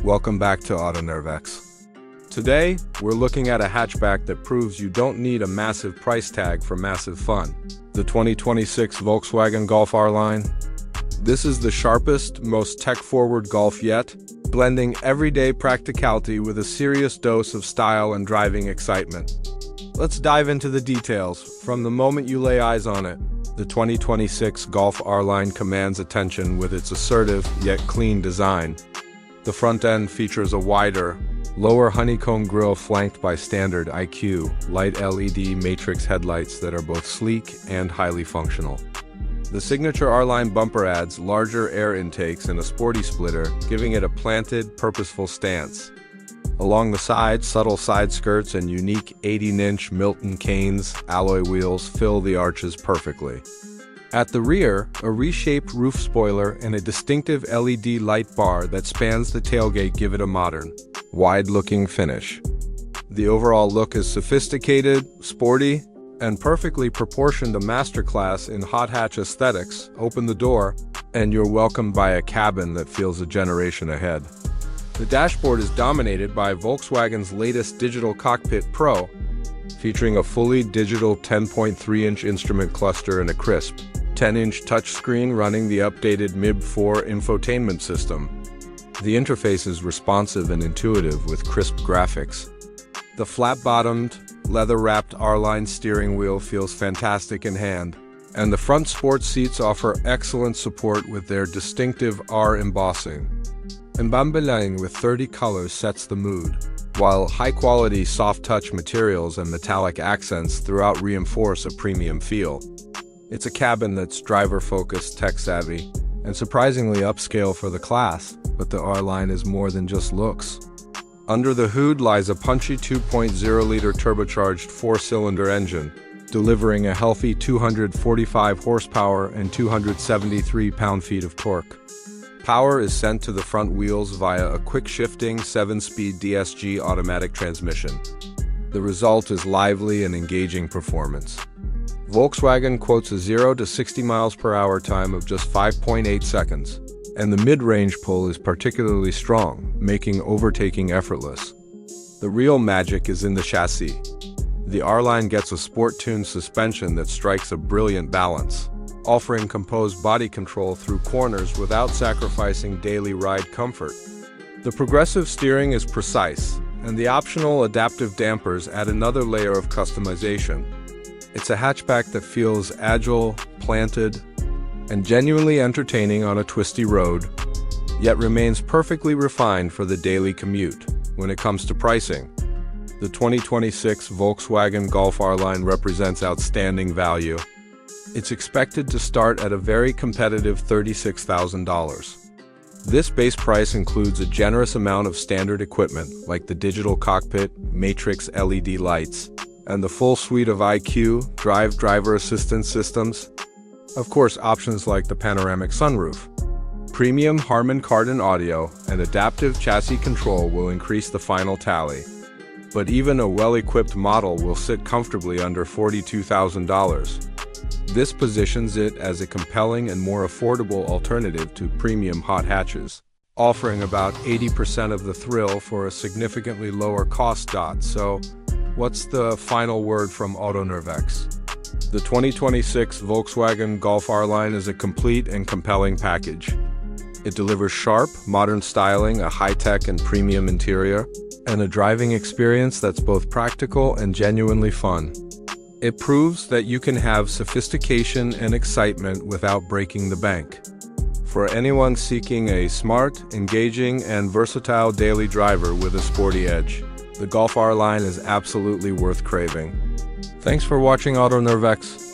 Welcome back to AutoNervex. Today, we're looking at a hatchback that proves you don't need a massive price tag for massive fun. The 2026 Volkswagen Golf R-Line. This is the sharpest, most tech-forward Golf yet, blending everyday practicality with a serious dose of style and driving excitement. Let's dive into the details. From the moment you lay eyes on it, the 2026 Golf R-Line commands attention with its assertive yet clean design. The front end features a wider, lower honeycomb grille flanked by standard IQ light LED matrix headlights that are both sleek and highly functional. The signature R-Line bumper adds larger air intakes and a sporty splitter, giving it a planted, purposeful stance. Along the sides, subtle side skirts and unique 18-inch Milton Keynes alloy wheels fill the arches perfectly. At the rear, a reshaped roof spoiler and a distinctive LED light bar that spans the tailgate give it a modern, wide-looking finish. The overall look is sophisticated, sporty, and perfectly proportioned, a masterclass in hot hatch aesthetics. Open the door, and you're welcomed by a cabin that feels a generation ahead. The dashboard is dominated by Volkswagen's latest digital cockpit Pro, featuring a fully digital 10.3-inch instrument cluster and a crisp 10-inch touchscreen running the updated MIB4 infotainment system. The interface is responsive and intuitive with crisp graphics. The flat-bottomed, leather-wrapped R-Line steering wheel feels fantastic in hand, and the front sports seats offer excellent support with their distinctive R embossing. Embambelaing with 30 colors sets the mood, while high-quality soft-touch materials and metallic accents throughout reinforce a premium feel. It's a cabin that's driver-focused, tech-savvy, and surprisingly upscale for the class, but the R-Line is more than just looks. Under the hood lies a punchy 2.0-liter turbocharged four-cylinder engine, delivering a healthy 245 horsepower and 273 pound-feet of torque. Power is sent to the front wheels via a quick-shifting 7-speed DSG automatic transmission. The result is lively and engaging performance. Volkswagen quotes a 0 to 60 miles per hour time of just 5.8 seconds, and the mid-range pull is particularly strong, making overtaking effortless. The real magic is in the chassis. The R-Line gets a sport-tuned suspension that strikes a brilliant balance, offering composed body control through corners without sacrificing daily ride comfort. The progressive steering is precise, and the optional adaptive dampers add another layer of customization. It's a hatchback that feels agile, planted, and genuinely entertaining on a twisty road, yet remains perfectly refined for the daily commute. When it comes to pricing, the 2026 Volkswagen Golf R-Line represents outstanding value. It's expected to start at a very competitive $36,000. This base price includes a generous amount of standard equipment like the digital cockpit, matrix LED lights, and the full suite of IQ, driver assistance systems. Of course, options like the panoramic sunroof, premium Harman Kardon audio, and adaptive chassis control will increase the final tally. But even a well-equipped model will sit comfortably under $42,000. This positions it as a compelling and more affordable alternative to premium hot hatches, offering about 80% of the thrill for a significantly lower cost. So, what's the final word from AutoNervex? The 2026 Volkswagen Golf R-Line is a complete and compelling package. It delivers sharp, modern styling, a high-tech and premium interior, and a driving experience that's both practical and genuinely fun. It proves that you can have sophistication and excitement without breaking the bank. For anyone seeking a smart, engaging, and versatile daily driver with a sporty edge, the Golf R-Line is absolutely worth craving. Thanks for watching AutoNervex.